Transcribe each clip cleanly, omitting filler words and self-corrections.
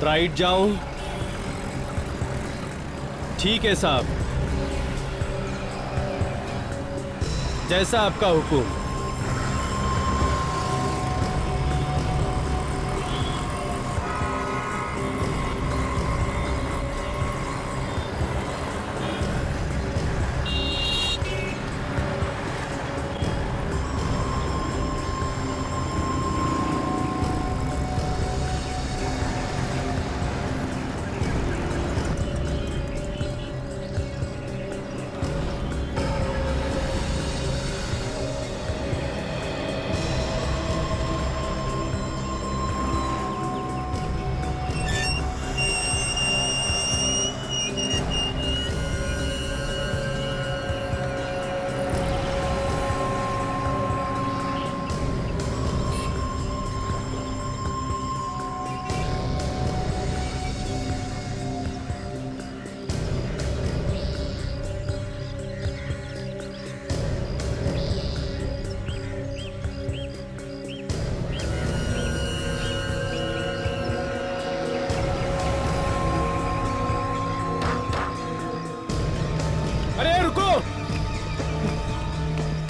Right जाऊं? ठीक है साहब, जैसा आपका हुक्म।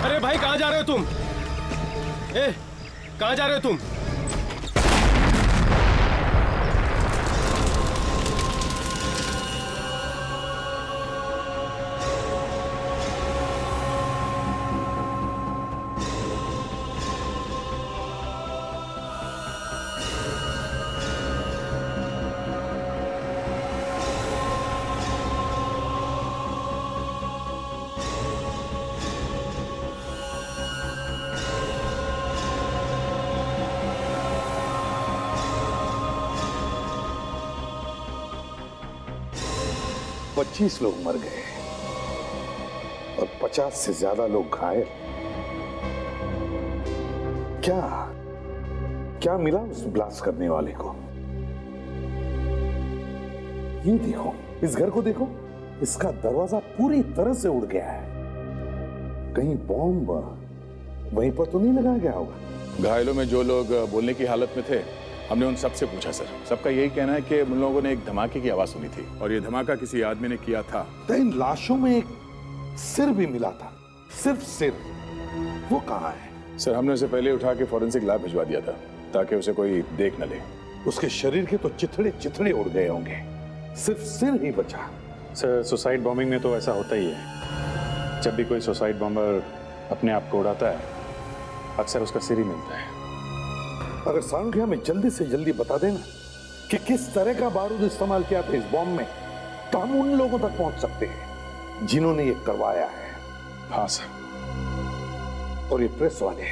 अरे भाई, कहाँ जा रहे हो तुम? कहाँ जा रहे हो तुम? पच्चीस लोग मर गए और 50 से ज्यादा लोग घायल। क्या क्या मिला उस ब्लास्ट करने वाले को? ये देखो, इस घर को देखो, इसका दरवाजा पूरी तरह से उड़ गया है। कहीं बॉम्ब वहीं पर तो नहीं लगाया गया होगा? घायलों में जो लोग बोलने की हालत में थे, हमने उन सबसे पूछा सर। सबका यही कहना है कि उन लोगों ने एक धमाके की आवाज सुनी थी और ये धमाका किसी आदमी ने किया था। तो इन लाशों में एक सिर भी मिला था, सिर्फ सिर। वो कहाँ है? सर, हमने उसे पहले उठा के फॉरेंसिक लैब भिजवा दिया था ताकि उसे कोई देख न ले। उसके शरीर के तो चिथड़े चिथड़े उड़ गए होंगे, सिर्फ सिर ही बचा। सर, सुसाइड बॉम्बिंग में तो ऐसा होता ही है। जब भी कोई सुसाइड बॉम्बर अपने आप को उड़ाता है, अक्सर उसका सिर ही मिलता है। अगर सानुख्या में जल्दी से जल्दी बता देना कि किस तरह का बारूद इस्तेमाल किया था इस बॉम्ब में, तो हम उन लोगों तक पहुंच सकते हैं जिन्होंने ये करवाया है। हाँ सर। और ये प्रेस वाले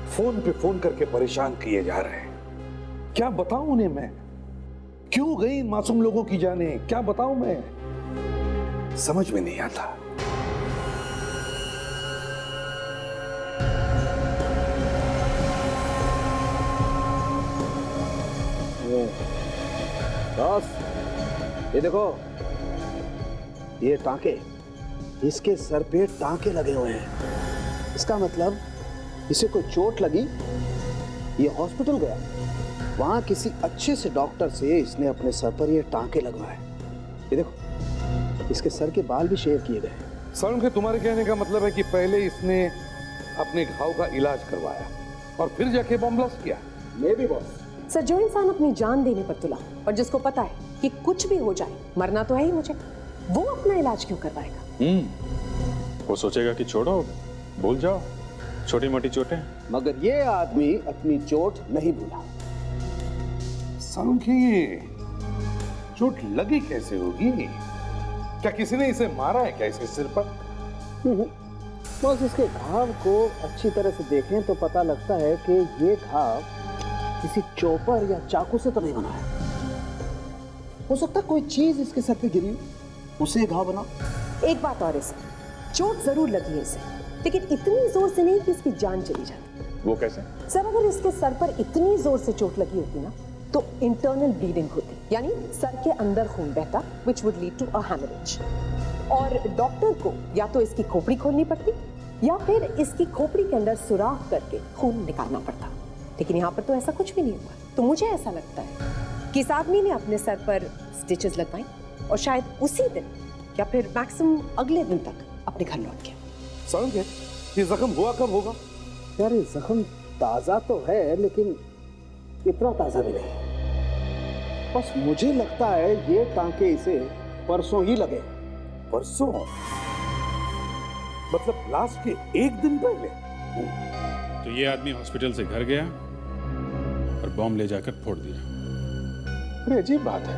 फोन पे फोन करके परेशान किए जा रहे हैं। क्या बताऊं उन्हें मैं? क्यों गई मासूम लोगों की जानें? क्या बताऊं मैं? समझ में नहीं आता। बॉस, ये देखो, ये टांके, इसके सर पे टांके लगे हुए हैं। इसका मतलब इसे कोई चोट लगी, ये हॉस्पिटल गया, वहां किसी अच्छे से डॉक्टर से इसने अपने सर पर ये टांके लगवाए। ये देखो, इसके सर के बाल भी शेव किए गए। सानुख्या, तुम्हारे कहने का मतलब है कि पहले इसने अपने घाव का इलाज करवाया और फिर जाके बॉम्ब ब्लास्ट किया? मे भी बॉस। सर, जो इंसान अपनी जान देने पर तुला और जिसको पता है कि कुछ भी हो जाए, मरना तो है ही मुझे, वो अपना इलाज क्यों करवाएगा? वो सोचेगा कि छोड़ो, भूल जाओ छोटी मोटी चोटें। मगर ये आदमी अपनी चोट नहीं भूला। सानुख्या, ये चोट लगी कैसे होगी? क्या किसी ने इसे मारा है क्या, इसके सिर पर? बस इसके घाव को अच्छी तरह से देखें तो पता लगता है कि ये घाव किसी चॉपर या चाकू से तो नहीं बना है। हो सकता है कोई चीज इसके सर पे गिरी, उसे घाव बना। एक बात और है सर, चोट जरूर लगी है इसे, लेकिन इतनी जोर से नहीं कि इसकी जान चली जाती। वो कैसे? सर, अगर इसके सर पर इतनी जोर से चोट लगी होती ना, तो इंटरनल ब्लीडिंग होती, यानी सर के अंदर खून बहता, which would lead to a hemorrhage। और डॉक्टर को या तो इसकी खोपड़ी खोलनी पड़ती या फिर इसकी खोपड़ी के अंदर सुराख करके खून निकालना पड़ता। लेकिन यहाँ पर तो ऐसा कुछ भी नहीं हुआ। तो मुझे ऐसा लगता है कि इस आदमी ने अपने सर पर स्टिचेस लगवाई और शायद उसी दिन या फिर मैक्सिमम अगले दिन तक अपने घर लौट गया। सारुण के ये जख्म हुआ कब होगा? यार ये जख्म ताजा तो है लेकिन इतना ताजा भी नहीं। बस मुझे लगता है ये टांके इसे परसों ही लगे। परसों? मतलब लास्ट के एक दिन पहले? तो ये आदमी हॉस्पिटल से घर गया और बॉम्ब ले जाकर फोड़ दिया। बड़ी अजीब बात है।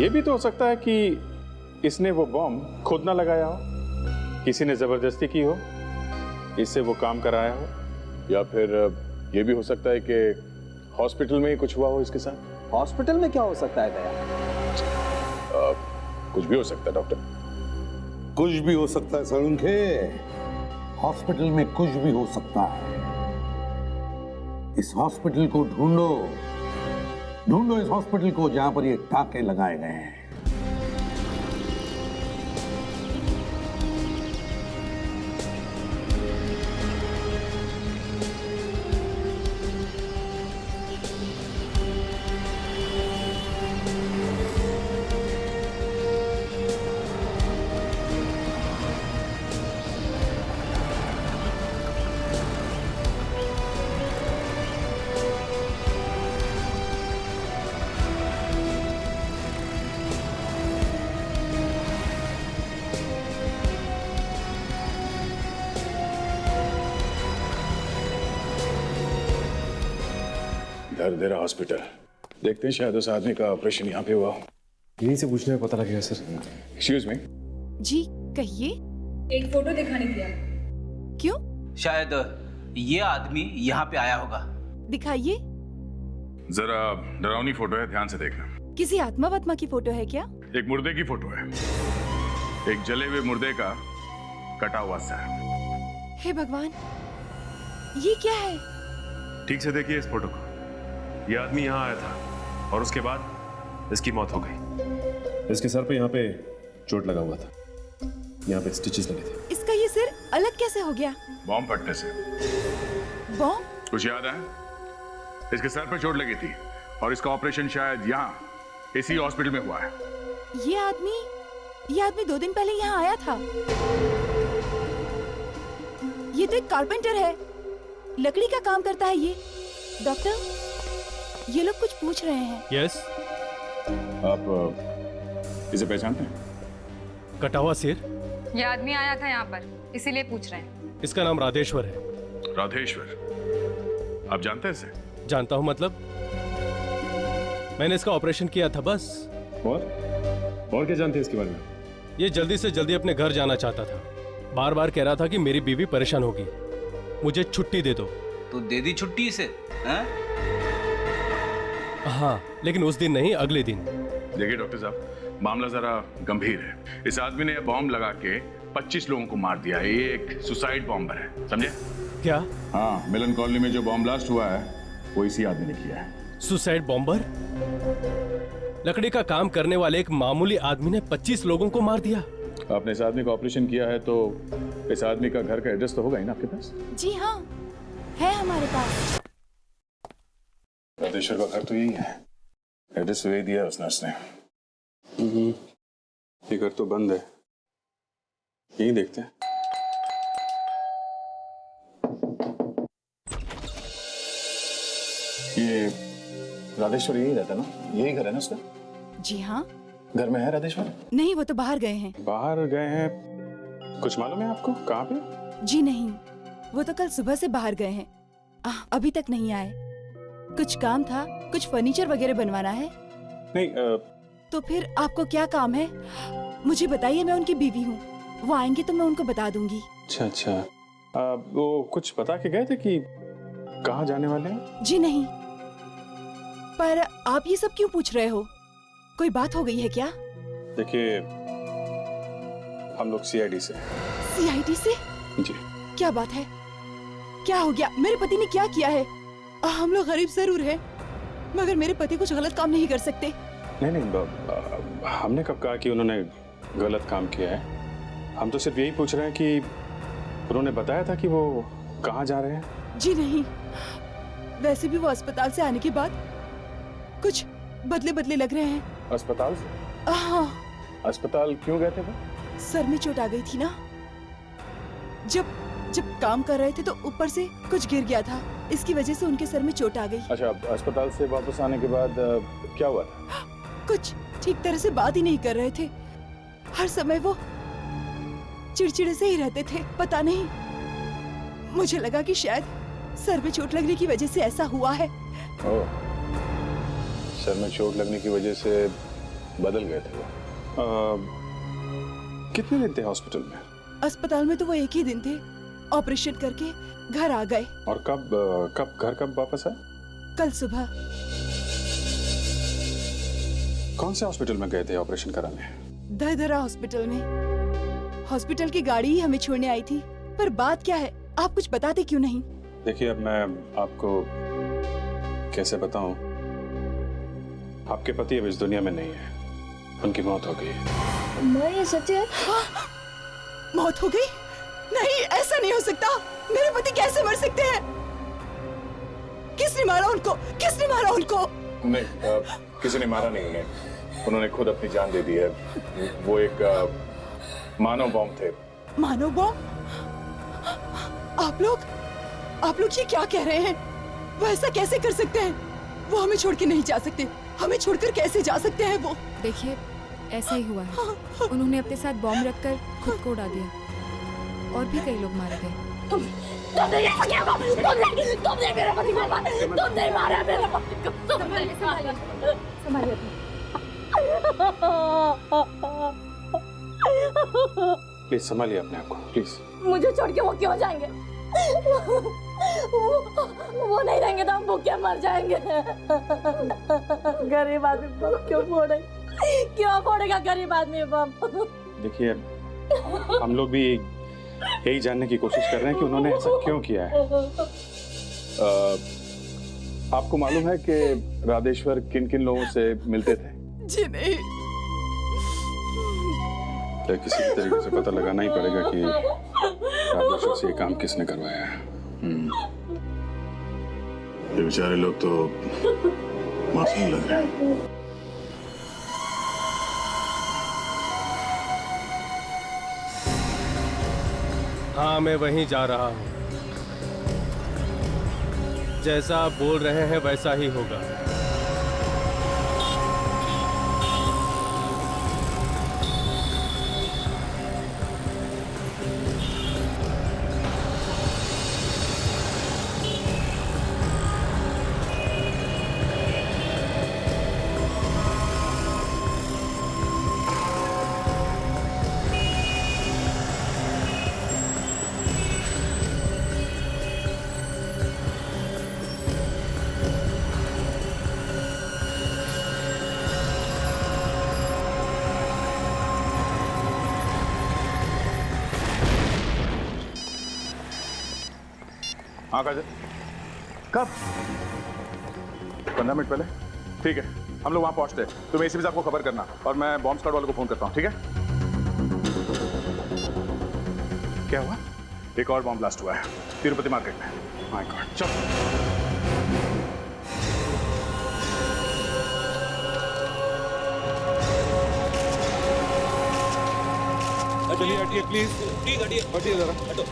ये भी तो हो सकता है कि इसने वो बॉम्ब खुद ना लगाया हो, किसी ने जबरदस्ती की हो, इससे वो काम कराया हो, या फिर ये भी हो सकता है कि हॉस्पिटल में ही कुछ हुआ हो इसके साथ। हॉस्पिटल में क्या हो सकता है दया? कुछ भी हो सकता है डॉक्टर। कुछ भी हो सकता है सारुण के, हॉस्पिटल में कुछ भी हो सकता है। इस हॉस्पिटल को ढूंढो, ढूंढो इस हॉस्पिटल को जहां पर ये टाके लगाए गए हैं। दर्देरा हॉस्पिटल, देखते हैं शायद उस आदमी का ऑपरेशन यहाँ पे हुआ हो। यहीं से पूछने में पता लगेगा सर। Excuse me. जी कहिए। एक फोटो दिखाने दिया। क्यों? शायद ये आदमी यहाँ पे आया होगा। दिखाइए। जरा डरावनी फोटो है, ध्यान से देखना। किसी आत्मा वात्मा की फोटो है क्या? एक मुर्दे की फोटो है, एक जले हुए मुर्दे का कटा हुआ सर। हे भगवान, ये क्या है? ठीक से देखिए इस फोटो को। ये आदमी यहाँ आया था और उसके बाद इसकी मौत हो गई। इसके सर पे यहाँ पे चोट लगा हुआ था, यहाँ पे स्टिचेस लगे थे। इसका ये सिर अलग कैसे हो गया? बॉम्ब फटने से। बॉम्ब? कुछ याद है? इसके सर पर चोट लगी थी और इसका ऑपरेशन शायद यहाँ इसी हॉस्पिटल में हुआ है। ये आदमी 2 दिन पहले यहाँ आया था। ये तो एक कारपेंटर है, लकड़ी का काम करता है ये। डॉक्टर, ये लोग कुछ पूछ रहे हैं। यस। आप इसे पहचानते हैं? कटा हुआ सिर? ये आदमी आया था यहाँ पर, इसीलिए पूछ रहे हैं। इसका नाम राधेश्वर है। राधेश्वर? आप जानते हैं इसे? जानता हूँ मतलब, मैंने इसका ऑपरेशन किया था बस। और क्या जानते हैं इसके बारे में? ये जल्दी से जल्दी अपने घर जाना चाहता था, बार बार कह रहा था कि मेरी बीवी परेशान होगी, मुझे छुट्टी दे दो। तो दे दी छुट्टी इसे? हैं? हाँ, लेकिन उस दिन नहीं, अगले दिन। देखिए डॉक्टर साहब, मामला जरा गंभीर है। इस आदमी ने बॉम्ब लगा के 25 लोगों को मार दिया है। ये एक सुसाइड बॉम्बर है, समझे? क्या? हाँ, मिलन कॉलोनी में जो बॉम्ब ब्लास्ट हुआ है वो इसी आदमी ने किया है। Suicide bomber? लकड़ी का काम करने वाले एक मामूली आदमी ने 25 लोगों को मार दिया। आपने इस आदमी का ऑपरेशन किया है तो इस आदमी का घर का एड्रेस तो होगा ही ना आपके पास? जी हाँ, है हमारे पास। राधेश्वर का घर तो यही है, एड्रेस तो यही दिया है उस नर्स ने। ये घर तो बंद है, यही देखते हैं। ये राधेश्वर यही रहता है ना? यही घर है ना उसका? जी हाँ। घर में है राधेश्वर? नहीं, वो तो बाहर गए हैं। बाहर गए हैं? कुछ मालूम है आपको कहाँ पे? जी नहीं, वो तो कल सुबह से बाहर गए हैं, अभी तक नहीं आए। कुछ काम था, कुछ फर्नीचर वगैरह बनवाना है। नहीं तो फिर आपको क्या काम है? मुझे बताइए, मैं उनकी बीवी हूँ। वो आएंगे तो मैं उनको बता दूंगी। अच्छा, वो कुछ बता के गए थे कि कहाँ जाने वाले हैं? जी नहीं, पर आप ये सब क्यों पूछ रहे हो? कोई बात हो गई है क्या? देखिए, हम लोग सीआईडी से। सीआईडी से? जी। क्या बात है? क्या हो गया? मेरे पति ने क्या किया है? हम लोग गरीब जरूर हैं, मगर मेरे पति कुछ गलत काम नहीं कर सकते। नहीं, हमने कब कहा कि उन्होंने गलत काम किया है? हम तो सिर्फ यही पूछ रहे हैं कि उन्होंने बताया था कि वो कहाँ जा रहे हैं? जी नहीं, वैसे भी वो अस्पताल से आने के बाद कुछ बदले बदले लग रहे हैं। अस्पताल से? हाँ। अस्पताल क्यों गए थे वो? सर में चोट आ गई थी ना, जब काम कर रहे थे तो ऊपर से कुछ गिर गया था, इसकी वजह से उनके सर में चोट आ गई। अच्छा, अस्पताल से वापस आने के बाद क्या हुआ था? कुछ ठीक तरह से बात ही नहीं कर रहे थे, हर समय वो चिड़चिड़े से ही रहते थे। पता नहीं, मुझे लगा कि शायद सर में चोट लगने की वजह से ऐसा हुआ है। ओह, सर में चोट लगने की वजह से बदल गए थे वो। कितने दिन थे हॉस्पिटल में? अस्पताल में तो वो एक ही दिन थे, ऑपरेशन करके घर आ गए। और कब वापस आए? कल सुबह। कौन से हॉस्पिटल में गए थे ऑपरेशन कराने? दरदरा हॉस्पिटल में। हॉस्पिटल की गाड़ी ही हमें छोड़ने आई थी, पर बात क्या है, आप कुछ बताते क्यों नहीं? देखिए, अब मैं आपको कैसे बताऊं, आपके पति अब इस दुनिया में नहीं है, उनकी मौत हो गई है। माँ, ये सच है? मौत हो गई? नहीं, ऐसा नहीं हो सकता। मेरे पति कैसे मर सकते हैं? किसने मारा उनको? किसने मारा उनको? नहीं, किसी ने मारा नहीं उन्हें, उन्होंने खुद अपनी जान दे दी है। वो एक मानव बॉम्ब थे। मानव बॉम्ब? आप लोग ये क्या कह रहे हैं? वो ऐसा कैसे कर सकते हैं? वो हमें छोड़ के नहीं जा सकते। हमें छोड़कर कैसे जा सकते हैं वो? देखिए, ऐसा ही हुआ है। उन्होंने अपने साथ बॉम्ब रखकर खुद को उड़ा दिया, और भी कई लोग मारे गए। तुमने मेरे पति को मारा, तुमने मारा मेरे पति को। संभालिए। प्लीज संभालिए अपने आप को, प्लीज। मुझे छोड़ के वो क्यों जाएंगे? वो नहीं रहेंगे तो हम भूखे मर जाएंगे। गरीब आदमी बम क्यों फोड़ेगा गरीब आदमी बम? देखिए, हम लोग भी यही जानने की कोशिश कर रहे हैं कि उन्होंने ऐसा क्यों किया है। आपको मालूम है कि राधेश्वर किन किन लोगों से मिलते थे? जी नहीं। तो किसी भी तरीके से पता लगाना ही पड़ेगा कि राधेश्वर से ये काम किसने करवाया है। ये बेचारे लोग तो मासूम लग रहे हैं। हाँ, मैं वहीं जा रहा हूँ। जैसा आप बोल रहे हैं वैसा ही होगा। हाँ काजल, कब? 15 मिनट पहले। ठीक है, हम लोग वहाँ पहुँचते हैं। तुम एसीपी साहब को खबर करना और मैं बॉम्ब स्क्वाड वालों को फोन करता हूँ, ठीक है? क्या हुआ? एक और बॉम्ब ब्लास्ट हुआ है तिरुपति मार्केट में। माय गॉड, चलो। चलिए हटिए प्लीज, हटिए जरा, हटो।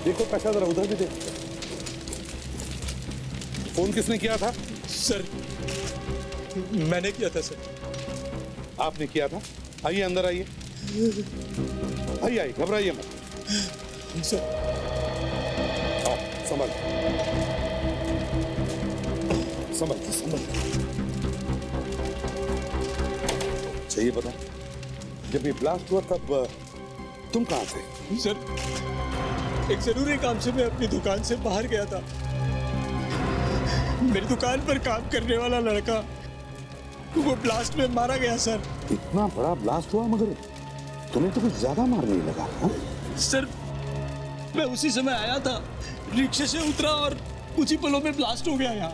देखो पैसा जरा उधर भी दे। फोन किसने किया था? सर, मैंने किया था सर। आपने किया था? आइए अंदर आइए, आइए, घबराइए मत। सर, आओ, संभल संभल संभल। चाहिए पता, जब ये ब्लास्ट हुआ तब तुम कहाँ थे? सर, एक जरूरी काम से मैं अपनी दुकान से बाहर गया था। मेरी दुकान पर काम करने वाला लड़का वो ब्लास्ट में मारा गया सर। इतना बड़ा ब्लास्ट हुआ मगर तुम्हें तो कुछ ज्यादा मार नहीं लगा? हाँ? सर मैं उसी समय आया था, रिक्शे से उतरा और कुछ ही पलों में ब्लास्ट हो गया यहाँ।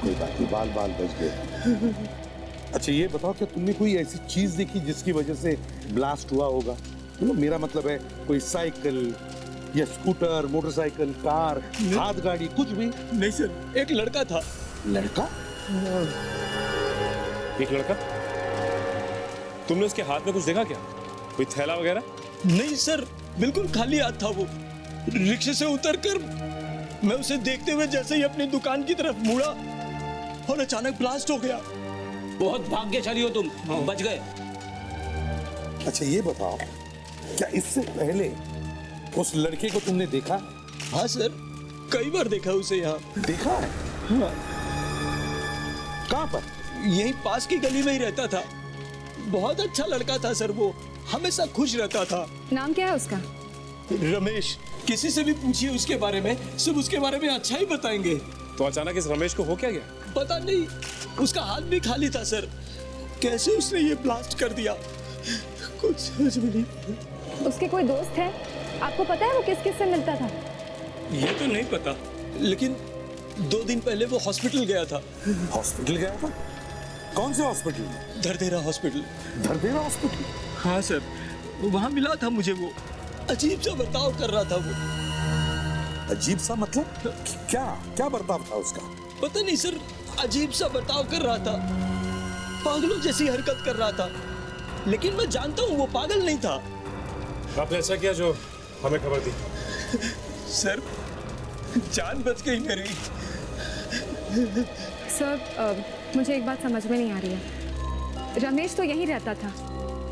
कोई बात नहीं, बाल बाल बच गए। अच्छा ये बताओ, क्या तुमने कोई ऐसी चीज देखी जिसकी वजह से ब्लास्ट हुआ होगा? मेरा मतलब है कोई साइकिल या स्कूटर, मोटरसाइकिल, कार, हाथ गाड़ी, कुछ भी? नहीं सर, एक लड़का था। लड़का? एक लड़का? तुमने उसके हाथ में कुछ देखा क्या? कोई थैला वगैरह? नहीं सर, बिल्कुल खाली हाथ था वो। रिक्शे से उतरकर मैं उसे देखते हुए जैसे ही अपनी दुकान की तरफ मुड़ा और अचानक ब्लास्ट हो गया। बहुत भाग्यशाली हो तुम, बच गए। अच्छा ये बताओ, क्या इससे पहले उस लड़के को तुमने देखा? हाँ सर, कई बार देखा उसे यहाँ। देखा है? हाँ। कहाँ पर? यही पास की गली में ही रहता था। बहुत अच्छा लड़का था सर, वो हमेशा खुश रहता था। नाम क्या है उसका? रमेश। किसी से भी पूछिए उसके बारे में, सब उसके बारे में अच्छा ही बताएंगे। तो अचानक इस रमेश को हो क्या गया? पता नहीं, उसका हाथ भी खाली था सर। कैसे उसने ये ब्लास्ट कर दिया, कुछ समझ में नहीं। उसके कोई दोस्त है? आपको पता है वो किस किस से मिलता था? ये तो नहीं पता, लेकिन 2 दिन पहले वो हॉस्पिटल गया था। हॉस्पिटल गया था? कौन से हॉस्पिटल? धरदेरा हॉस्पिटल। धरदेरा हॉस्पिटल? हाँ सर, वहाँ मिला था मुझे वो। अजीब सा बर्ताव कर रहा था वो। अजीब सा मतलब? क्या क्या बर्ताव था उसका? पता नहीं सर, अजीब सा बर्ताव कर रहा था, पागलों जैसी हरकत कर रहा था। लेकिन मैं जानता हूँ वो पागल नहीं था। आपने ऐसा किया जो हमें खबर दी? सर, जान बच गई मेरी। सर मुझे एक बात समझ में नहीं आ रही है। रमेश तो यहीं रहता था,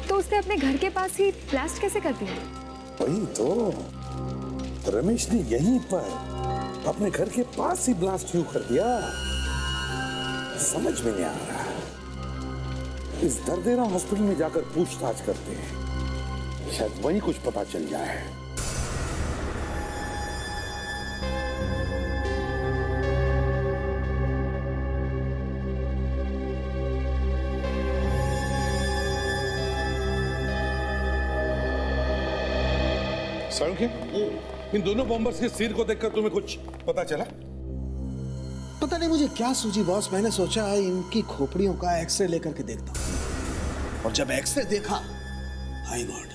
तो उसने अपने घर के पास ही ब्लास्ट कैसे कर दिया? वही तो, रमेश ने यहीं पर अपने घर के पास ही ब्लास्ट क्यों कर दिया? समझ में नहीं आ रहा। इस धरदेरा हॉस्पिटल में जाकर पूछताछ करते हैं, शायद वहीं कुछ पता चल जाए। इन दोनों बॉम्बर्स के सिर को देखकर तुम्हें कुछ पता चला? पता नहीं मुझे क्या सूझी बॉस, मैंने सोचा इनकी खोपड़ियों का एक्सरे लेकर के देखता हूं। और जब एक्सरे देखा, हाय गॉड,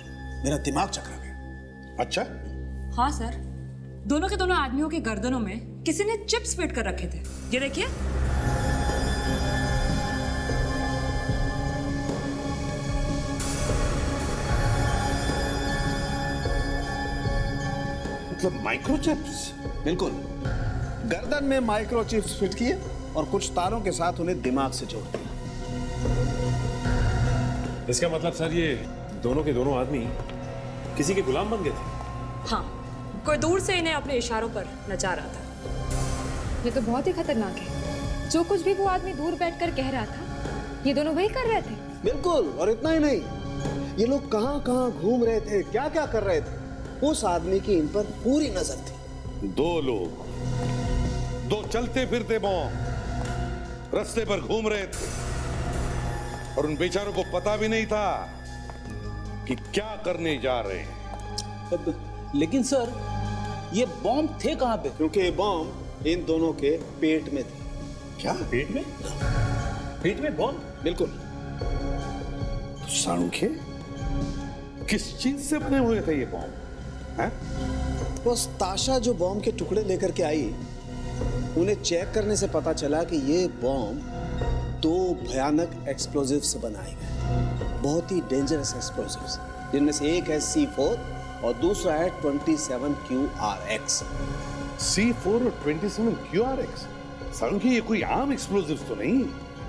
मेरा दिमाग चकरा गया। अच्छा? हाँ सर, दोनों के दोनों आदमियों के गर्दनों में किसी ने चिप्स फिट कर रखे थे। ये देखिए। मतलब माइक्रोचिप्स? बिल्कुल, गर्दन में माइक्रोचिप्स फिट किए और कुछ तारों के साथ उन्हें दिमाग से जोड़ दिया। इसका मतलब सर ये दोनों के दोनों आदमी किसी के गुलाम बन गए थे? हाँ, कोई दूर से इन्हें अपने इशारों पर नचा रहा था। ये तो बहुत ही खतरनाक है। जो कुछ भी वो आदमी दूर बैठकर कह रहा था, ये दोनों वही कर रहे थे। बिल्कुल, और इतना ही नहीं, ये लोग कहां कहां घूम रहे थे, क्या क्या कर रहे थे, उस आदमी की इन पर पूरी नजर थी। 2 लोग, 2 चलते फिरते बॉम्ब रास्ते पर घूम रहे थे और उन बेचारों को पता भी नहीं था कि क्या करने जा रहे हैं। लेकिन सर, ये बॉम्ब थे कहां पे? क्योंकि ये बॉम्ब इन दोनों के पेट में थे। क्या? पेट में? पेट में बॉम्ब? बिल्कुल। सांख्य, किस चीज से बने हुए थे ये बॉम्ब? बस ताशा जो बॉम्ब के टुकड़े लेकर के आई, उन्हें चेक करने से पता चला कि ये बॉम्ब 2 भयानक एक्सप्लोजिव से बनाए गए, बहुत ही डेंजरस एक्सप्लोजिव्स, जिनमें से एक है C4 और दूसरा है 27QRX। C4 और 27QRX? सांख्य, ये कोई आम एक्सप्लोजिव तो नहीं?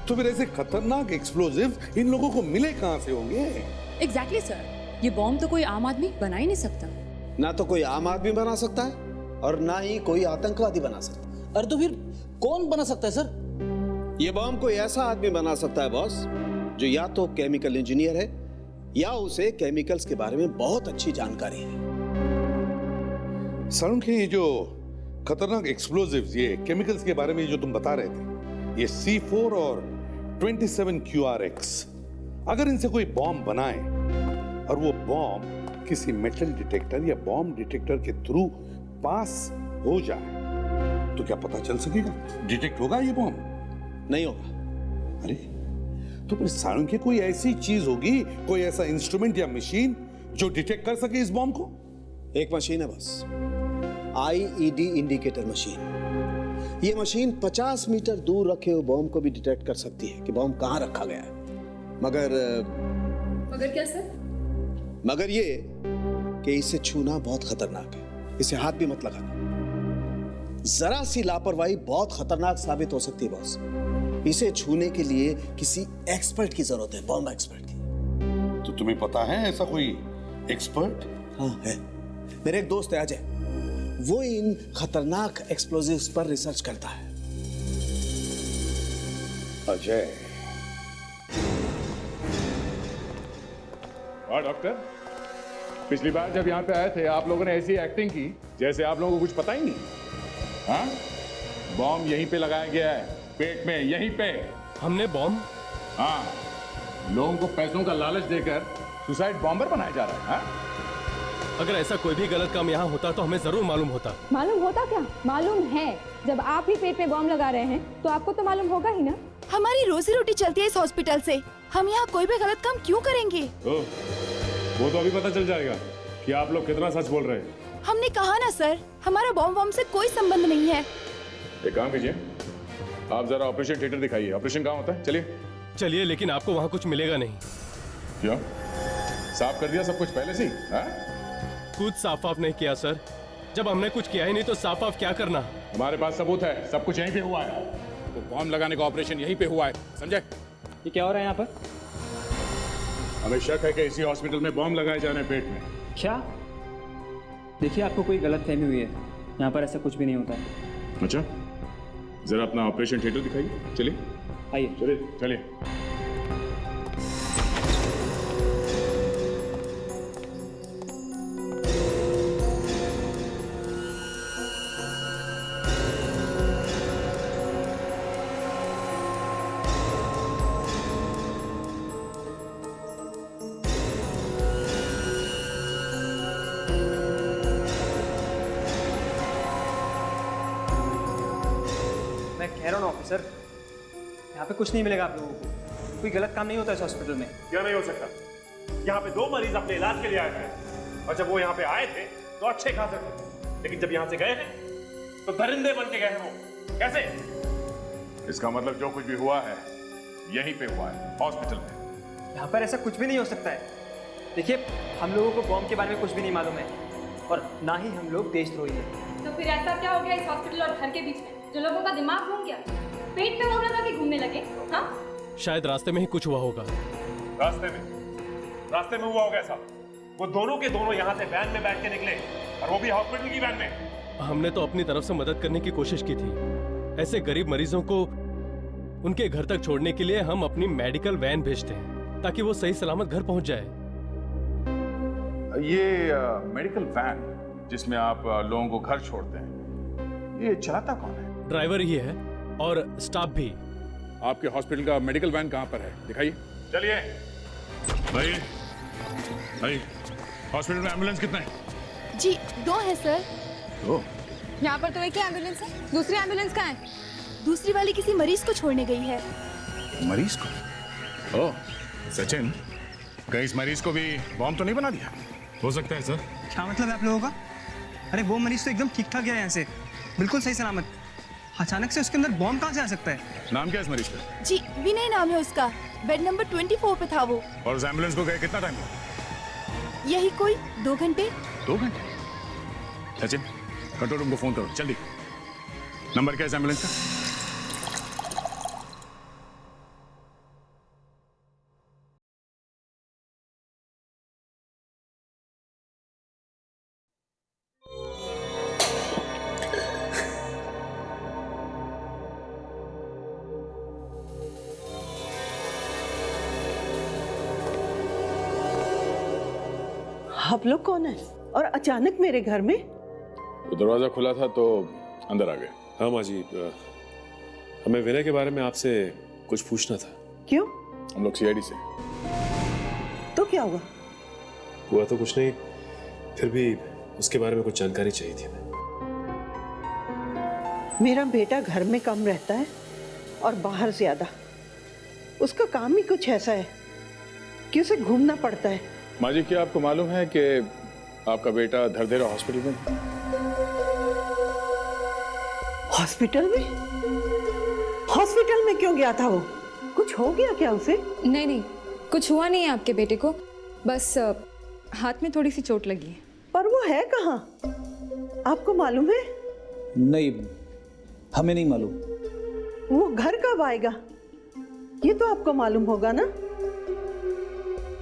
तो फिर ऐसे खतरनाक एक्सप्लोजिव इन लोगों को मिले कहां से होंगे? एग्जैक्टली सर, ये बॉम्ब तो कोई आम आदमी बना ही नहीं सकता। ना तो कोई आम आदमी बना सकता है और ना ही कोई आतंकवादी बना सकता। अरे तो फिर कौन बना सकता है सर? ये बॉम्ब कोई ऐसा आदमी बना सकता है बॉस, जो या तो केमिकल इंजीनियर है या उसे केमिकल्स के बारे में बहुत अच्छी जानकारी है। सांख्य, ये जो खतरनाक एक्सप्लोजिव्स, ये केमिकल्स के बारे में जो तुम बता रहे थे, ये C4 और 27 QRX। अगर इनसे कोई बॉम्ब बनाए और वो बॉम्ब किसी मेटल डिटेक्टर या बॉम्ब डिटेक्टर के थ्रू पास हो जाए तो क्या पता चल सकेगा? डिटेक्ट होगा ये बॉम्ब? नहीं होगा। अरे तो फिर सारुण की कोई ऐसी चीज होगी, कोई ऐसा इंस्ट्रूमेंट या मशीन जो डिटेक्ट कर सके इस बॉम्ब को? एक मशीन है बस, IED इंडिकेटर मशीन। ये मशीन 50 मीटर दूर रखे हुए बॉम्ब को भी डिटेक्ट कर सकती है कि बॉम्ब कहां रखा गया है। मगर क्या सर? मगर ये कि इसे छूना बहुत खतरनाक है, इसे हाथ भी मत लगाना। जरा सी लापरवाही बहुत खतरनाक साबित हो सकती है बॉस। इसे छूने के लिए किसी एक्सपर्ट की जरूरत है, बॉम्ब एक्सपर्ट की। तो तुम्हें पता है ऐसा कोई एक्सपर्ट? हाँ है, मेरे एक दोस्त है अजय, वो इन खतरनाक एक्सप्लोजिव्स पर रिसर्च करता है। अजय? और डॉक्टर, पिछली बार जब यहाँ पे आए थे आप लोगों ने ऐसी एक्टिंग की जैसे आप लोगों को कुछ पता ही नहीं। हाँ, बॉम्ब यहीं पे लगाया गया है, पेट में, यहीं पे। हमने बॉम्ब? हाँ, लोगों को पैसों का लालच देकर सुसाइड बॉम्बर बनाया जा रहा है। हाँ? अगर ऐसा कोई भी गलत काम यहाँ होता तो हमें जरूर मालूम होता। मालूम होता क्या? मालूम है। जब आप ही पेट में बॉम्ब लगा रहे हैं तो आपको तो मालूम होगा ही ना। हमारी रोजी रोटी चलती है इस हॉस्पिटल से, हम यहाँ कोई भी गलत काम क्यों करेंगे? वो तो अभी पता चल जाएगा कि आप लोग कितना सच बोल रहे हैं। हमने कहा ना सर, हमारा बॉम्ब से कोई संबंध नहीं है। एक काम कीजिए, आप जरा ऑपरेशन थिएटर दिखाइए। ऑपरेशन कहाँ होता है? चलिए। चलिए, लेकिन आपको वहाँ कुछ मिलेगा नहीं। क्यों? साफ कर दिया सब कुछ पहले से ही? कुछ साफ नहीं किया सर। जब हमने कुछ किया ही नहीं तो साफ क्या करना? हमारे पास सबूत है, सब कुछ यहीं पे हुआ है। तो बॉम्ब लगाने का ऑपरेशन यहीं पे हुआ है, समझे? ये क्या हो रहा है यहाँ पर? हमें शक है कि इसी हॉस्पिटल में बॉम्ब लगाए जा रहे हैं पेट में। क्या? देखिए, आपको कोई गलतफहमी हुई है, यहाँ पर ऐसा कुछ भी नहीं होता है। अच्छा, जरा अपना ऑपरेशन थिएटर दिखाइए। चलिए आइए। चलिए चलिए। मैं कह रहा हूँ ऑफिसर, यहाँ पे कुछ नहीं मिलेगा आप लोगों को। कोई गलत काम नहीं होता इस हॉस्पिटल में। क्या नहीं हो सकता? यहाँ पे 2 मरीज अपने इलाज के लिए आए थे और जब वो यहाँ पे आए थे तो अच्छे खासे थे, लेकिन जब यहाँ से गए हैं तो दरिंदे बन के गए हैं। वो कैसे? इसका मतलब जो कुछ भी हुआ है यहीं पे हुआ है, हॉस्पिटल में। यहाँ पर ऐसा कुछ भी नहीं हो सकता है। देखिए, हम लोगों को बॉम्ब के बारे में कुछ भी नहीं मालूम है और ना ही हम लोग देशद्रोही हैं। तो फिर ऐसा क्या हो गया इस हॉस्पिटल और घर के बीच में जो लोगों का दिमाग घूम गया, पेट पे बॉम्ब लगा के घूमने लगे? हाँ, शायद रास्ते में ही कुछ हुआ होगा। रास्ते में हुआ होगा ऐसा। वो दोनों के दोनों यहाँ से वैन में बैठ के निकले और वो भी हॉस्पिटल की वैन में। हमने तो अपनी तरफ से मदद करने की कोशिश की थी। ऐसे गरीब मरीजों को उनके घर तक छोड़ने के लिए हम अपनी मेडिकल वैन भेजते हैं ताकि वो सही सलामत घर पहुंच जाए। ये मेडिकल वैन जिसमें आप लोगों को घर छोड़ते हैं, ये चलाता कौन है? ड्राइवर ही है और स्टाफ भी। आपके हॉस्पिटल का मेडिकल वैन कहाँ पर है? दिखाइए। चलिए भाई। भाई, हॉस्पिटल में एम्बुलेंस कितना है? जी 2 है सर। 2? यहाँ पर तो एक ही एम्बुलेंस है, दूसरी एम्बुलेंस कहाँ है? दूसरी वाली किसी मरीज को छोड़ने गई है। मरीज को? ओह सचिन, कहीं इस मरीज को भी बॉम्ब तो नहीं बना दिया? हो सकता है सर। क्या मतलब है आप लोगों का? अरे वो मरीज तो एकदम ठीक ठाक गया यहाँ से, बिल्कुल सही सलामत। अचानक से उसके अंदर बॉम्ब कहाँ से आ सकता है? नाम क्या है इस मरीज का? जी विनय नाम है उसका, बेड नंबर 24 पे था वो। और उस एम्बुलेंस को गए कितना टाइम हुआ? यही कोई 2 घंटे। 2 घंटे? सचिन, कंट्रोल रूम को फोन करो जल्दी। नंबर क्या है इस एम्बुलेंस का? आप लोग कौन है और अचानक मेरे घर में? वो दरवाजा खुला था तो अंदर आ गए। हाँ माँ जी, हमें विनय के बारे में आपसे कुछ पूछना था। क्यों? हम लोग सीआईडी से। तो क्या हुआ? हुआ तो कुछ नहीं, फिर भी उसके बारे में कुछ जानकारी चाहिए थी हमें। मेरा बेटा घर में कम रहता है और बाहर ज्यादा। उसका काम ही कुछ ऐसा है कि उसे घूमना पड़ता है। माँ जी, क्या आपको मालूम है कि आपका बेटा धरदेरा हॉस्पिटल में? हॉस्पिटल में? हॉस्पिटल में क्यों गया था वो? कुछ हो गया क्या उसे? नहीं नहीं, कुछ हुआ नहीं है आपके बेटे को, बस हाथ में थोड़ी सी चोट लगी है। पर वो है कहाँ? आपको मालूम है? नहीं, हमें नहीं मालूम। वो घर कब आएगा ये तो आपको मालूम होगा ना?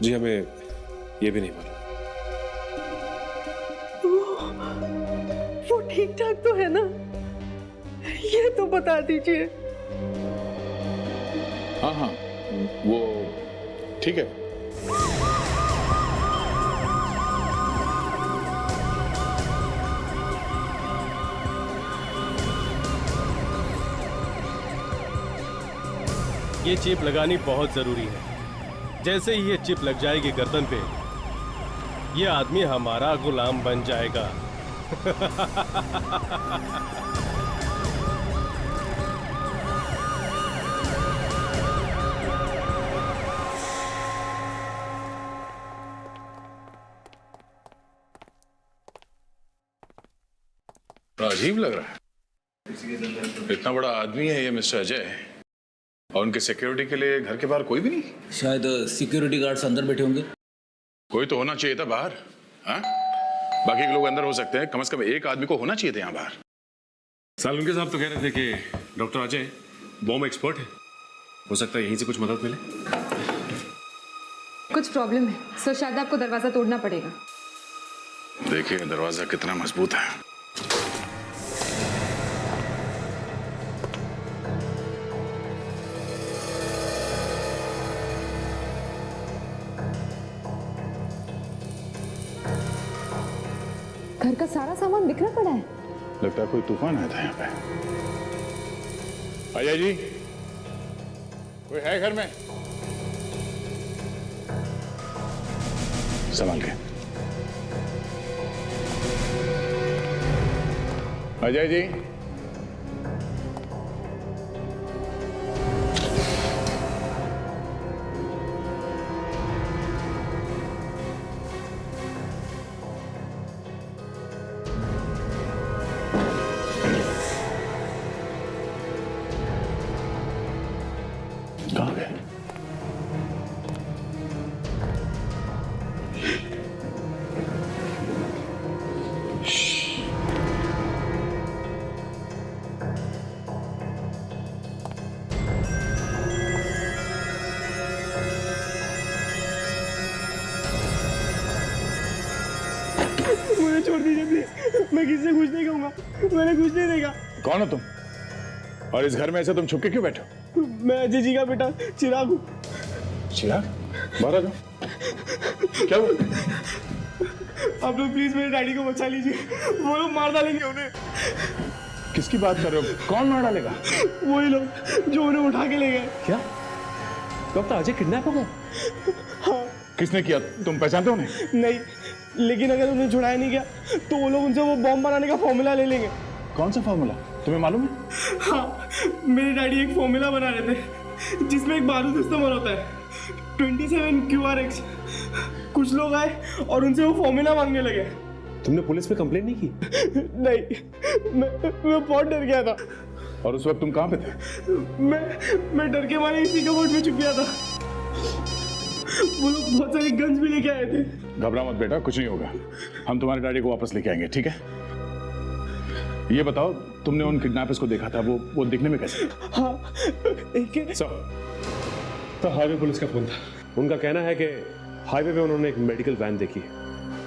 जी हमें ये भी नहीं मालूम। वो ठीक ठाक तो है ना? ये तो बता दीजिए। हाँ हाँ, वो ठीक है। ये चिप लगानी बहुत जरूरी है। जैसे ही ये चिप लग जाएगी गर्दन पे, ये आदमी हमारा गुलाम बन जाएगा। अजीब लग रहा है। इतना बड़ा आदमी है ये मिस्टर अजय, और उनके सिक्योरिटी के लिए घर के बाहर कोई भी नहीं? शायद सिक्योरिटी गार्ड्स अंदर बैठे होंगे। कोई तो होना चाहिए था बाहर। हाँ, बाकी के लोग अंदर हो सकते हैं, कम से कम एक आदमी को होना चाहिए था यहाँ बाहर। सालुंके साहब तो कह रहे थे कि डॉक्टर अजय बॉम्ब एक्सपर्ट है, हो सकता है यहीं से कुछ मदद मिले। कुछ प्रॉब्लम है, सो शायद आपको दरवाजा तोड़ना पड़ेगा। देखिए दरवाजा कितना मजबूत है। घर का सारा सामान बिखरा पड़ा है। लगता है कोई तूफान आया था यहाँ पे। अजय जी, कोई है घर में? संभाल के। अजय जी, कहाँ गए? मुझे छोड़ दीजिए प्लीज, मैं किसी से कुछ नहीं कहूंगा, मैंने कुछ नहीं देखा। कौन हो तुम? और इस घर में ऐसे तुम छुप के क्यों बैठे हो? मैं अजय जी का बेटा चिराग हूँ। चिराग, बाहर आ जाओ। क्या हुआ? आप लोग प्लीज मेरे डैडी को बचा लीजिए, वो लोग मार डालेंगे उन्हें। किसकी बात कर रहे हो? कौन मार डालेगा? वही लोग जो उन्हें उठा के ले गए। क्या? डॉक्टर अजय किडनैप हो गए? हाँ। किसने किया? तुम पहचानते हो उन्हें? नहीं, लेकिन अगर उन्हें छुड़ाया नहीं गया तो वो लोग उनसे वो बॉम्ब बनाने का फॉर्मूला ले लेंगे। कौन सा फॉर्मूला? तुम्हें मालूम है? हाँ, मेरे डैडी एक फॉर्मूला बना रहे थे जिसमें एक बारूद इस्तेमाल होता है, 27 QRX। कुछ लोग आए और उनसे वो फॉर्मूला मांगने लगे। तुमने पुलिस में कंप्लेंट नहीं की? नहीं, मैं बहुत डर गया था। और उस वक्त तुम कहाँ पे थे? मैं डर के मारे इसी कबोर्ड में छुप गया था। वो लोग बहुत सारी गन्स भी लेके आए थे। घबरा मत बेटा, कुछ नहीं होगा। हम तुम्हारे डैडी को वापस लेके आएंगे, ठीक है? ये बताओ, तुमने उन किडनैपर्स को देखा था, वो दिखने में कैसे? हाँ, एक तो हाईवे पुलिस का फोन था। उनका कहना है कि हाईवे पे उन्होंने एक मेडिकल वैन देखी है,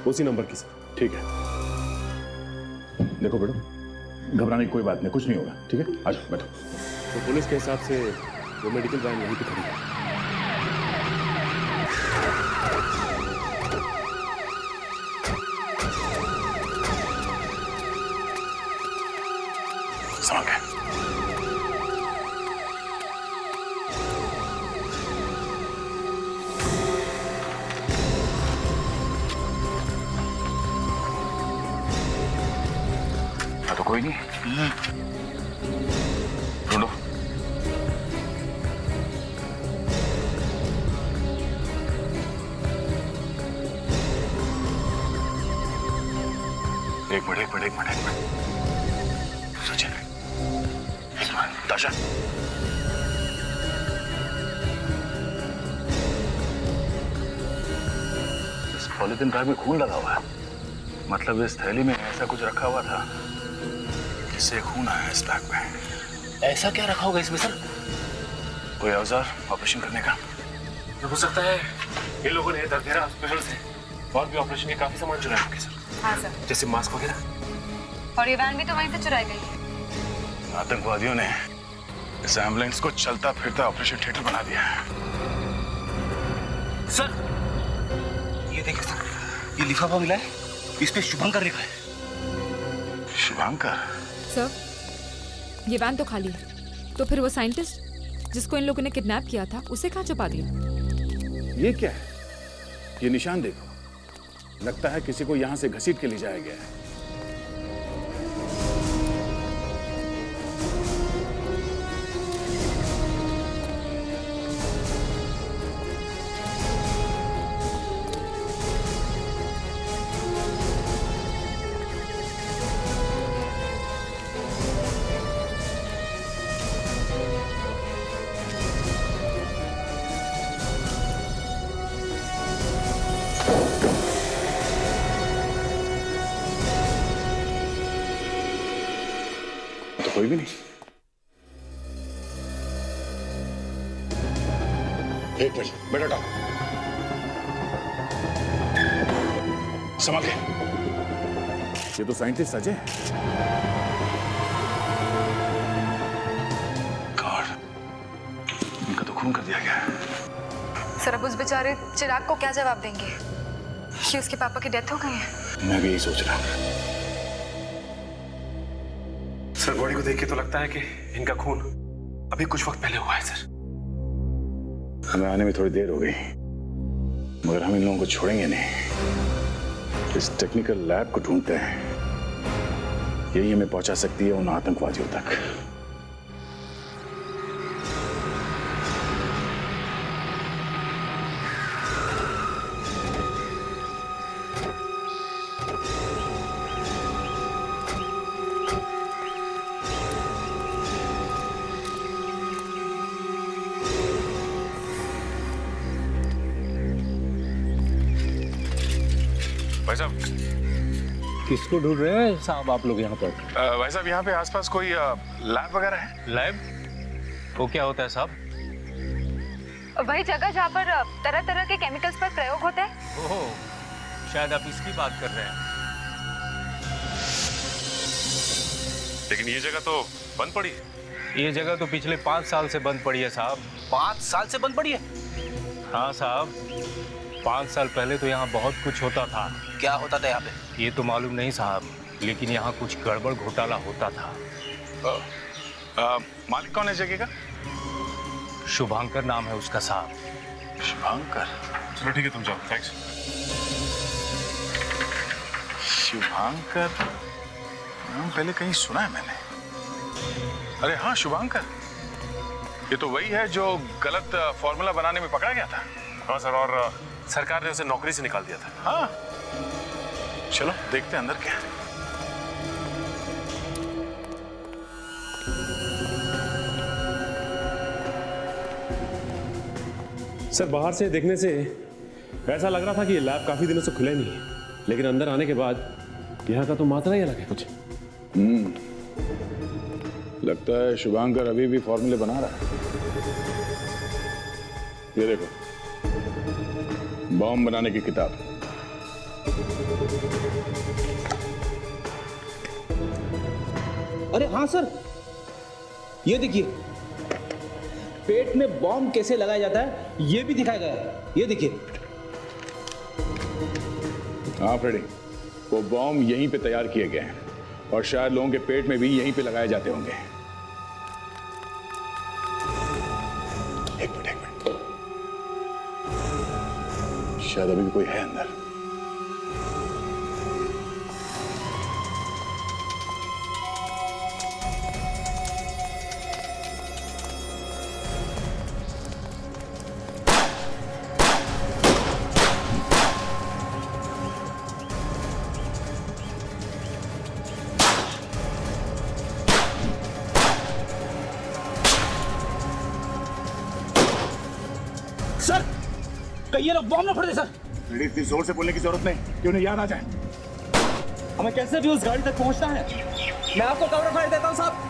उसी नंबर की सर। ठीक है, देखो बेटो, घबराने की कोई बात नहीं, कुछ नहीं होगा, ठीक है? आ जाओ, बैठो। तो पुलिस के हिसाब से वो मेडिकल वैन यहीं पे खड़ी है। तो कोई नहीं, ढूंढो। एक मिनट सचिन, एक मिनट। ताशा, इस पॉलिथीन बैग में खून लगा हुआ है। मतलब इस थैली में ऐसा कुछ रखा हुआ था जिससे खून आया इस बैग में। ऐसा क्या रखा होगा इसमें सर? कोई औजार ऑपरेशन करने का? तो हो सकता है इन लोगों ने दरदेरा हॉस्पिटल से और भी ऑपरेशन के काफी सामान चुराए होंगे सर। हाँ सर। जैसे मास्क वगैरह। और ये वैन भी तो वहीं से चुराई गई। आतंकवादियों ने इस एम्बुलेंस को चलता फिरता ऑपरेशन थिएटर बना दिया है। सर, ये देखिए सर, ये लिफाफा मिला है, इस पे शुभंकर लिखा है। शुभंकर? सर, ये वैन तो खाली है, तो फिर वो साइंटिस्ट जिसको इन लोगों ने किडनैप किया था उसे कहाँ छुपा दिया? ये क्या है? ये निशान देखो, लगता है किसी को यहाँ से घसीट के ले जाया गया है। कोई भी नहीं। एक मिनट, बेटा टाओ, संभाल के। ये तो साइंटिस्ट अजय है। गॉड, इनका तो खून कर दिया गया है। सर, अब उस बेचारे चिराग को क्या जवाब देंगे कि उसके पापा की डेथ हो गई है? मैं भी यही सोच रहा हूँ। सर, बॉडी को देख के तो लगता है कि इनका खून अभी कुछ वक्त पहले हुआ है सर। हमें आने में थोड़ी देर हो गई, मगर हम इन लोगों को छोड़ेंगे नहीं। इस टेक्निकल लैब को ढूंढते हैं, यही हमें पहुंचा सकती है उन आतंकवादियों तक। भाई साहब, किसको ढूंढ रहे हैं साहब आप लोग यहाँ पर? भाई साहब, यहाँ पे आसपास कोई लैब वगैरह है? लैब? वो क्या होता है साहब? वही जगह जहाँ पर तरह तरह के केमिकल्स पर प्रयोग होते हैं। ओह, शायद आप इसकी बात कर रहे हैं। लेकिन ये जगह तो बंद पड़ी है। ये जगह तो पिछले 5 साल से बंद पड़ी है साहब। 5 साल से बंद पड़ी है? हाँ साहब, 5 साल पहले तो यहाँ बहुत कुछ होता था। क्या होता था यहाँ पे? ये तो मालूम नहीं साहब, लेकिन यहाँ कुछ गड़बड़ घोटाला होता था। मालिक कौन है जगह का? शुभंकर नाम है उसका साहब। शुभंकर? चलो ठीक है, तुम जाओ। थैंक्स। शुभंकर नाम पहले कहीं सुना है मैंने। अरे हाँ, शुभंकर, ये तो वही है जो गलत फॉर्मूला बनाने में पकड़ा गया था। हाँ सर, और सरकार ने उसे नौकरी से निकाल दिया था। हाँ, चलो देखते हैं अंदर क्या है। सर, बाहर से देखने से ऐसा लग रहा था कि ये लैब काफी दिनों से खुले नहीं है, लेकिन अंदर आने के बाद यहाँ का तो मात्रा ही अलग है कुछ। लगता है शुभंकर अभी भी फॉर्मूले बना रहा है। ये देखो, बॉम्ब बनाने की किताब। अरे हाँ सर, ये देखिए, पेट में बॉम्ब कैसे लगाया जाता है ये भी दिखाया गया है। ये देखिए। हाँ फ्रेडी, वो बॉम्ब यहीं पे तैयार किए गए हैं और शायद लोगों के पेट में भी यहीं पे लगाए जाते होंगे। एक मिनट, शायद अभी भी कोई है अंदर। कहिए लोग बॉम्ब न फोड़ दे सर। मेरी इतनी जोर से बोलने की जरूरत नहीं कि उन्हें याद आ जाए। हमें कैसे भी उस गाड़ी तक पहुंचना है। मैं आपको कवर फायर देता हूं साहब।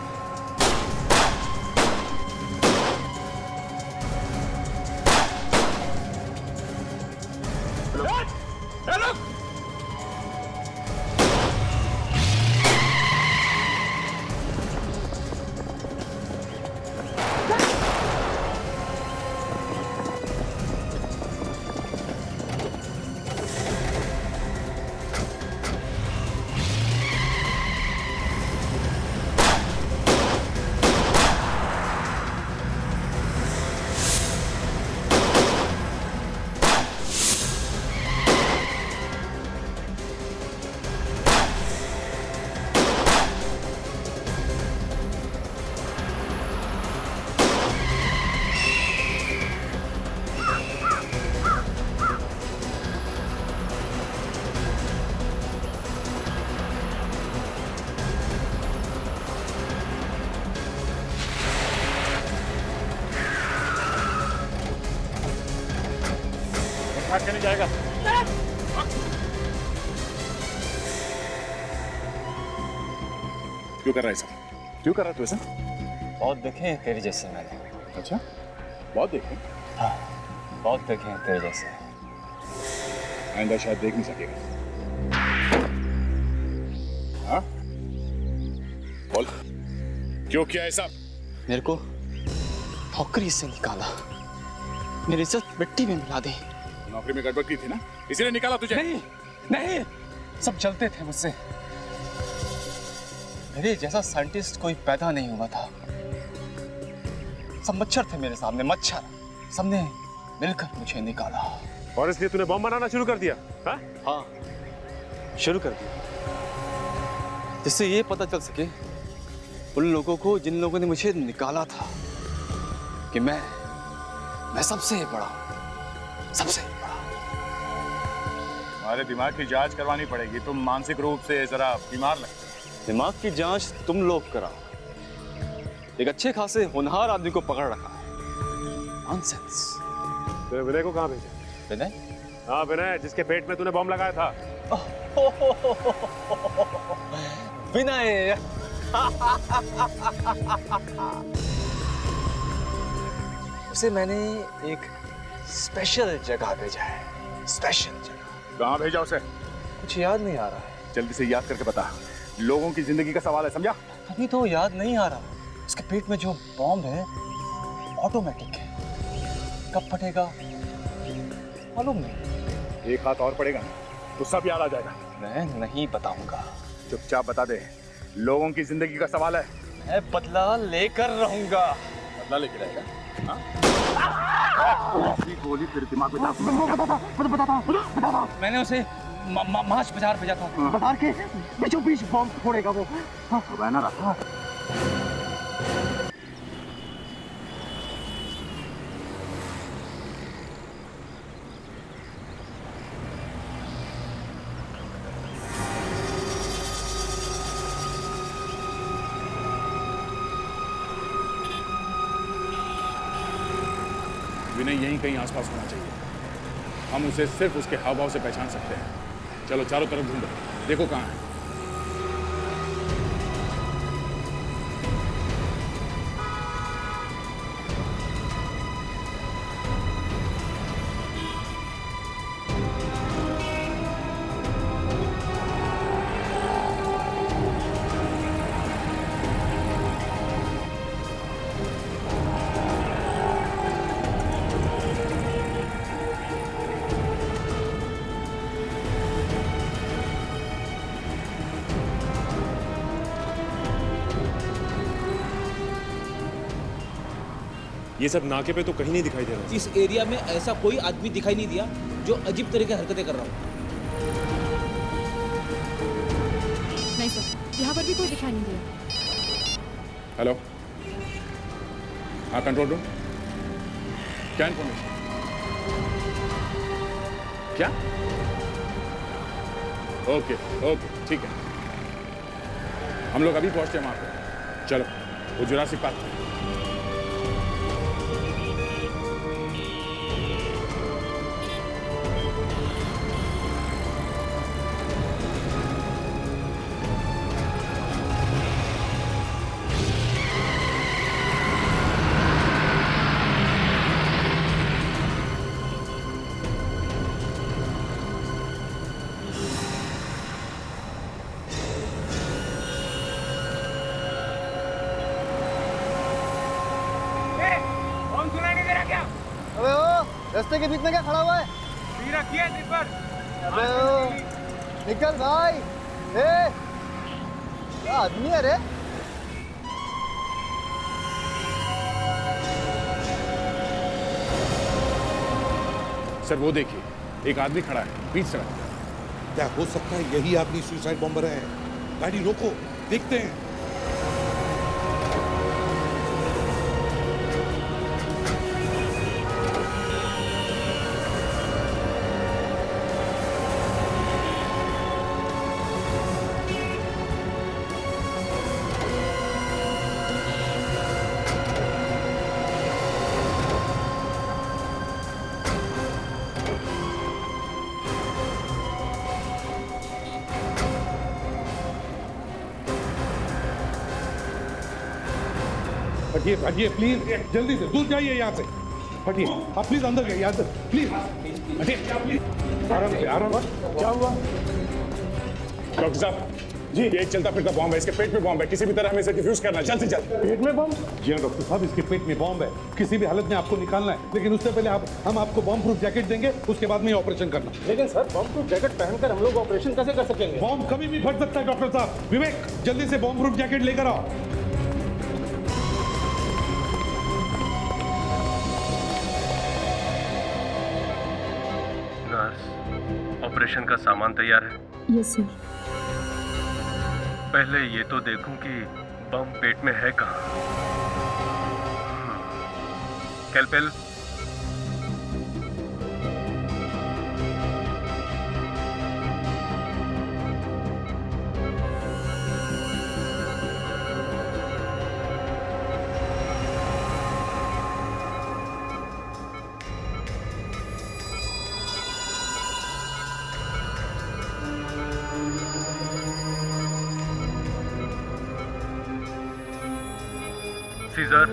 चले जाएगा। क्यों कर रहा है सर? क्यों कर रहा है तू ऐसा? बहुत देखे हैं तेरे जैसे मैंने। अच्छा, बहुत देखे? हाँ, बहुत देखे हैं तेरे जैसे। आइंदा शायद देख नहीं सकेगा। हाँ? बोल, क्यों किया ऐसा? मेरे को नौकरी से निकाला, मेरी इज्जत मिट्टी में मिला दी। नौकरी में गड़बड़ की थी ना, इसीलिए निकाला तुझे? नहीं, नहीं, सब चलते थे मुझसे। मेरे जैसा साइंटिस्ट कोई पैदा नहीं हुआ था। सब मच्छर थे मेरे सामने, मच्छर। सबने मिलकर मुझे निकाला। और इसलिए तूने बम बनाना शुरू कर दिया? हाँ, शुरू कर दिया, जिससे ये पता चल सके उन लोगों को जिन लोगों ने मुझे निकाला था कि मैं सबसे बड़ा, सबसे बड़ा। तुम्हारे दिमाग की जांच करवानी पड़ेगी, तुम मानसिक रूप से जरा बीमार लगते हो। दिमाग की जांच तुम लोग कराओ। एक अच्छे खासे होनहार आदमी को पकड़ रखा है। नॉनसेंस। तो विनय को कहाँ भेजा? विनय? हाँ, विनय, जिसके पेट में तूने बम लगाया था। विनय। उसे मैंने एक स्पेशल जगह भेजा है। स्पेशल जगह। कहाँ भेजा उसे? कुछ याद नहीं आ रहा है। जल्दी से याद करके बता, लोगों की जिंदगी का सवाल है, समझा? अभी तो याद नहीं आ रहा। उसके पेट में जो बॉम्ब है ऑटोमेटिक है, कब फटेगा मालूम नहीं। एक हाथ और पड़ेगा तो सब याद आ जाएगा। मैं नहीं बताऊंगा। चुपचाप बता दे, लोगों की जिंदगी का सवाल है। मैं बदला लेकर रहूंगा। बदला लेके रहेगा? गोली तेरे दिमाग में बताता। मैंने उसे मार्च बाजार भेजा था। बाजार के बीचों बीच बॉम्ब फोड़ेगा वो। बहना रहा। विनय यहीं कहीं आसपास होना चाहिए। हम उसे सिर्फ उसके हाव भाव से पहचान सकते हैं। चलो चारों तरफ ढूंढो, देखो कहाँ है। ये सब नाके पे तो कहीं नहीं दिखाई दे रहा। इस एरिया में ऐसा कोई आदमी दिखाई नहीं दिया जो अजीब तरह की हरकतें कर रहा हो। नहीं सर, यहाँ पर भी कोई दिखाई नहीं दिया। हेलो, हाँ कंट्रोल रूम, क्या इन्फॉर्मेशन? क्या? ओके ओके ठीक है, हम लोग अभी पहुंचते हैं वहां पे। चलो वो जुरासिक पार्क। रास्ते के बीच में क्या खड़ा हुआ है? रखिए ट्रिपर। अबे निकल भाई। ए क्या आदमी है रे? सर वो देखिए, एक आदमी खड़ा है बीच सड़क पर। क्या हो सकता है यही आदमी सुसाइड बॉम्बर है? गाड़ी रोको, देखते हैं। हटिए हटिए प्लीज, जल्दी से दूर जाइए यहाँ से। हटिए आप प्लीज अंदर जाइए, अंदर प्लीज हटिए। आराम से आराम से। क्या हुआ डॉक्टर साहब जी, ये एक चलता फिरता बॉम्ब है, इसके पेट में बॉम्ब है, किसी भी तरह हमें इसे डिफ्यूज करना है, जल्द से जल्द। पेट में बॉम्ब? जी हाँ डॉक्टर साहब, इसके पेट में बॉम्ब है, किसी भी हालत में आपको निकालना है, लेकिन उससे पहले हम आपको बॉम्ब प्रूफ जैकेट देंगे, उसके बाद में ऑपरेशन करना। लेकिन सर बॉम्ब प्रूफ जैकेट पहनकर हम लोग ऑपरेशन कैसे कर सकेंगे? बॉम्ब कभी भी फट सकता है डॉक्टर साहब। विवेक जल्दी से बॉम्ब प्रूफ जैकेट लेकर आओ। ऑपरेशन का सामान तैयार है? Yes sir. पहले ये तो देखूं कि बम पेट में है कहाँ। कैलपेल, सीजर,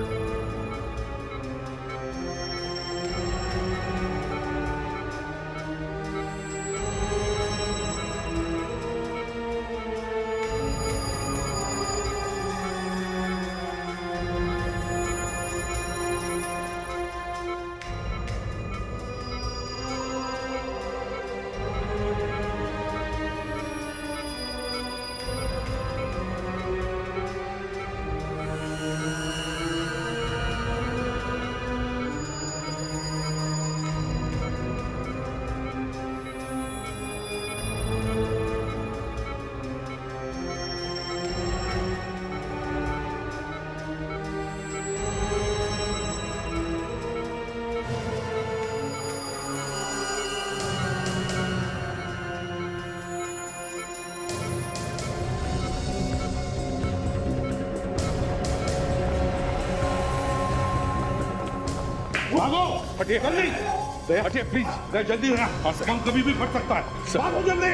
भागो, हटिए जल्दी, हटिए प्लीज, जल्दी। हम कभी भी फट सकता है, भागो जल्दी।